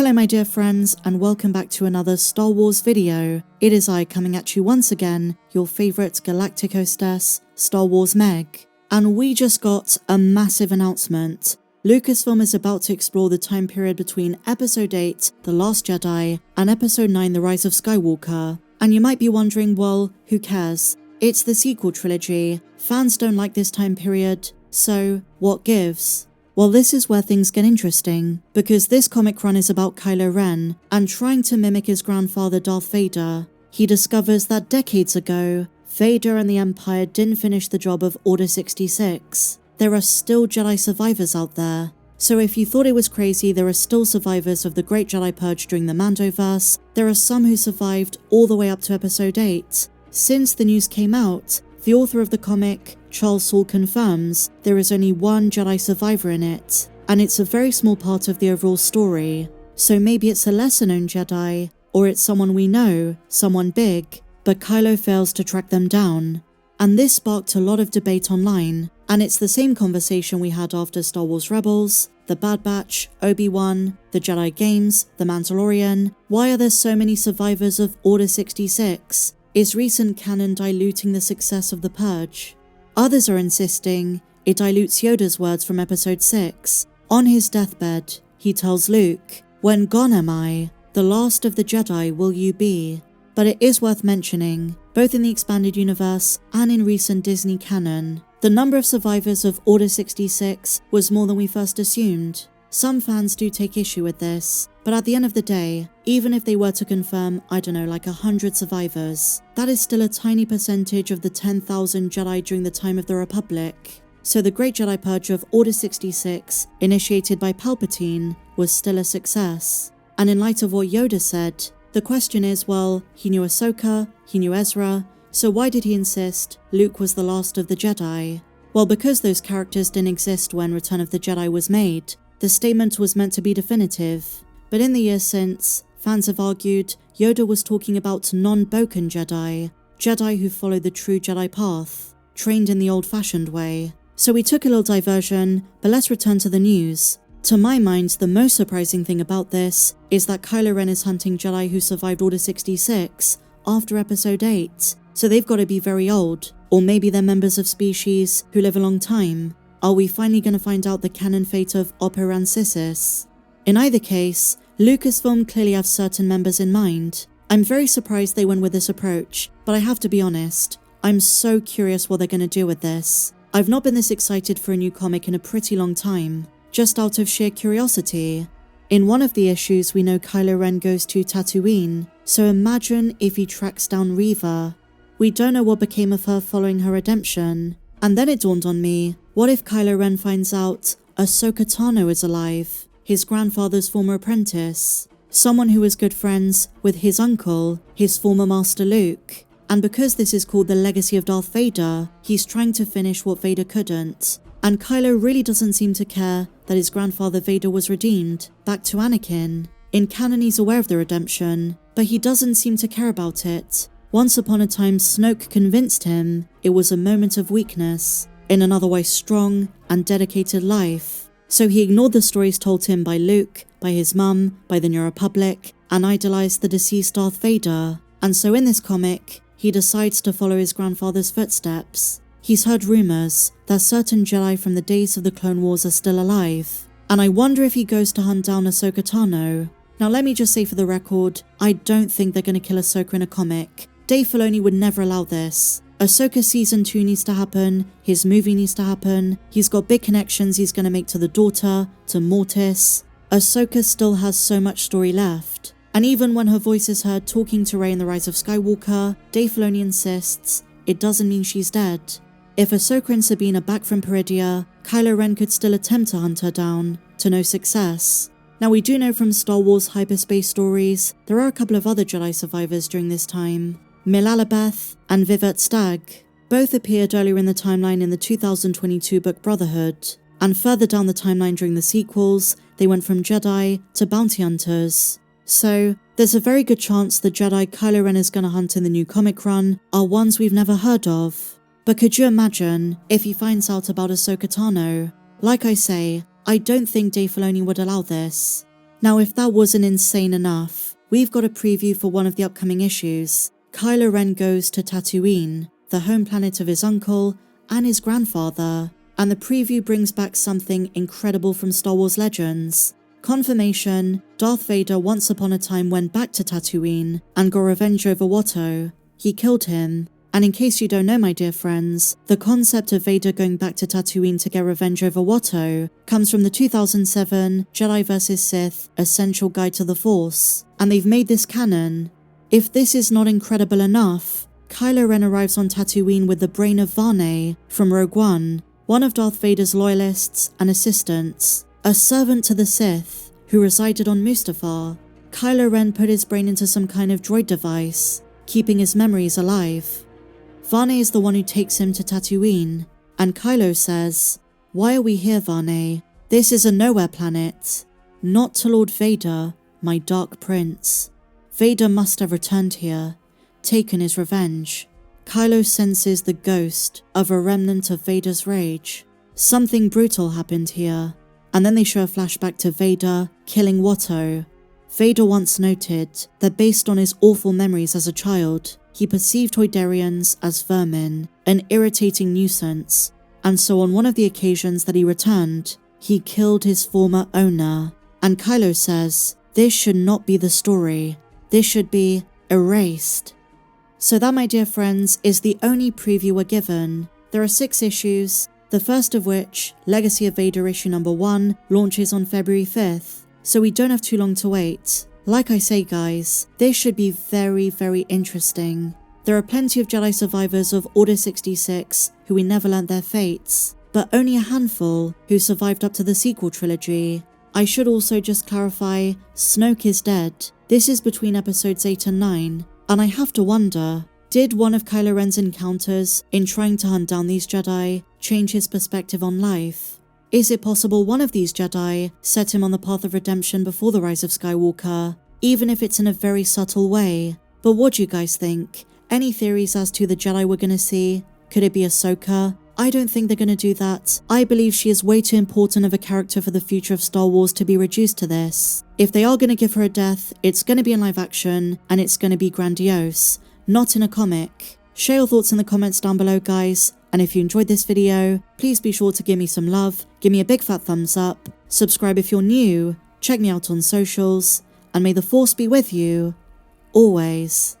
Hello my dear friends, and welcome back to another Star Wars video. It is I coming at you once again, your favourite galactic hostess, Star Wars Meg. And we just got a massive announcement. Lucasfilm is about to explore the time period between Episode 8, The Last Jedi, and Episode 9, The Rise of Skywalker. And you might be wondering, well, who cares? It's the sequel trilogy. Fans don't like this time period, so what gives? Well, this is where things get interesting, because this comic run is about Kylo Ren, and trying to mimic his grandfather Darth Vader. He discovers that decades ago, Vader and the Empire didn't finish the job of Order 66. There are still Jedi survivors out there. So if you thought it was crazy, there are still survivors of the Great Jedi Purge during the Mandoverse. There are some who survived all the way up to Episode 8. Since the news came out, the author of the comic, Charles Soule, confirms there is only one Jedi survivor in it, and it's a very small part of the overall story. So maybe it's a lesser-known Jedi, or it's someone we know, someone big, but Kylo fails to track them down. And this sparked a lot of debate online, and it's the same conversation we had after Star Wars Rebels, The Bad Batch, Obi-Wan, the Jedi Games, The Mandalorian. Why are there so many survivors of Order 66? Is recent canon diluting the success of the Purge? Others are insisting it dilutes Yoda's words from Episode 6. On his deathbed, he tells Luke, "When gone am I, the last of the Jedi will you be." But it is worth mentioning, both in the expanded universe and in recent Disney canon, the number of survivors of Order 66 was more than we first assumed. Some fans do take issue with this, but at the end of the day, even if they were to confirm, I don't know, like 100 survivors, that is still a tiny percentage of the 10,000 Jedi during the time of the Republic. So the Great Jedi Purge of Order 66, initiated by Palpatine, was still a success. And in light of what Yoda said, the question is, well, he knew Ahsoka, he knew Ezra, so why did he insist Luke was the last of the Jedi? Well, because those characters didn't exist when Return of the Jedi was made, the statement was meant to be definitive. But in the years since, fans have argued Yoda was talking about non-Boken Jedi, Jedi who followed the true Jedi path, trained in the old-fashioned way. So we took a little diversion, but let's return to the news. To my mind, the most surprising thing about this is that Kylo Ren is hunting Jedi who survived Order 66 after Episode 8, so they've got to be very old, or maybe they're members of species who live a long time. Are we finally going to find out the canon fate of Oppo Rancisis? In either case, Lucasfilm clearly have certain members in mind. I'm very surprised they went with this approach, but I have to be honest, I'm so curious what they're going to do with this. I've not been this excited for a new comic in a pretty long time, just out of sheer curiosity. In one of the issues, we know Kylo Ren goes to Tatooine, so imagine if he tracks down Reva. We don't know what became of her following her redemption. And then it dawned on me, what if Kylo Ren finds out Ahsoka Tano is alive, his grandfather's former apprentice, someone who was good friends with his uncle, his former master Luke. And because this is called the legacy of Darth Vader, he's trying to finish what Vader couldn't. And Kylo really doesn't seem to care that his grandfather Vader was redeemed back to Anakin. In canon he's aware of the redemption, but he doesn't seem to care about it. Once upon a time, Snoke convinced him it was a moment of weakness in an otherwise strong and dedicated life. So he ignored the stories told him by Luke, by his mum, by the New Republic, and idolized the deceased Darth Vader. And so in this comic, he decides to follow his grandfather's footsteps. He's heard rumors that certain Jedi from the days of the Clone Wars are still alive. And I wonder if he goes to hunt down Ahsoka Tano. Now let me just say for the record, I don't think they're going to kill Ahsoka in a comic. Dave Filoni would never allow this. Ahsoka Season 2 needs to happen, his movie needs to happen, he's got big connections he's going to make to the daughter, to Mortis. Ahsoka still has so much story left. And even when her voice is heard talking to Rey in The Rise of Skywalker, Dave Filoni insists it doesn't mean she's dead. If Ahsoka and Sabine are back from Peridia, Kylo Ren could still attempt to hunt her down, to no success. Now we do know from Star Wars hyperspace stories, there are a couple of other Jedi survivors during this time. Milalabeth and Vivet Stagg. Both appeared earlier in the timeline in the 2022 book Brotherhood, and further down the timeline during the sequels, they went from Jedi to bounty hunters. So, there's a very good chance the Jedi Kylo Ren is going to hunt in the new comic run are ones we've never heard of. But could you imagine if he finds out about Ahsoka Tano? Like I say, I don't think Dave Filoni would allow this. Now if that wasn't insane enough, we've got a preview for one of the upcoming issues. Kylo Ren goes to Tatooine, the home planet of his uncle and his grandfather, and the preview brings back something incredible from Star Wars Legends. Confirmation, Darth Vader once upon a time went back to Tatooine and got revenge over Watto. He killed him. And in case you don't know, my dear friends, the concept of Vader going back to Tatooine to get revenge over Watto comes from the 2007 Jedi vs. Sith Essential Guide to the Force, and they've made this canon. If this is not incredible enough, Kylo Ren arrives on Tatooine with the brain of Varney from Rogue One, one of Darth Vader's loyalists and assistants, a servant to the Sith who resided on Mustafar. Kylo Ren put his brain into some kind of droid device, keeping his memories alive. Varney is the one who takes him to Tatooine, and Kylo says, "Why are we here, Varney? This is a nowhere planet. Not to Lord Vader, my Dark Prince. Vader must have returned here, taken his revenge." Kylo senses the ghost of a remnant of Vader's rage. Something brutal happened here, and then they show a flashback to Vader killing Watto. Vader once noted that based on his awful memories as a child, he perceived Toydarians as vermin, an irritating nuisance, and so on one of the occasions that he returned, he killed his former owner. And Kylo says, this should not be the story. This should be erased. So that, my dear friends, is the only preview we're given. There are 6 issues, the first of which, Legacy of Vader issue number 1, launches on February 5th, so we don't have too long to wait. Like I say guys, this should be very, very interesting. There are plenty of Jedi survivors of Order 66 who we never learnt their fates, but only a handful who survived up to the sequel trilogy. I should also just clarify, Snoke is dead. This is between episodes 8 and 9, and I have to wonder, did one of Kylo Ren's encounters in trying to hunt down these Jedi change his perspective on life? Is it possible one of these Jedi set him on the path of redemption before the rise of Skywalker, even if it's in a very subtle way? But what do you guys think? Any theories as to the Jedi we're gonna see? Could it be Ahsoka? I don't think they're gonna do that. I believe she is way too important of a character for the future of Star Wars to be reduced to this. If they are gonna give her a death, it's gonna be in live action, and it's gonna be grandiose, not in a comic. Share your thoughts in the comments down below, guys. And if you enjoyed this video, please be sure to give me some love, give me a big fat thumbs up, subscribe if you're new, check me out on socials, and may the Force be with you, always.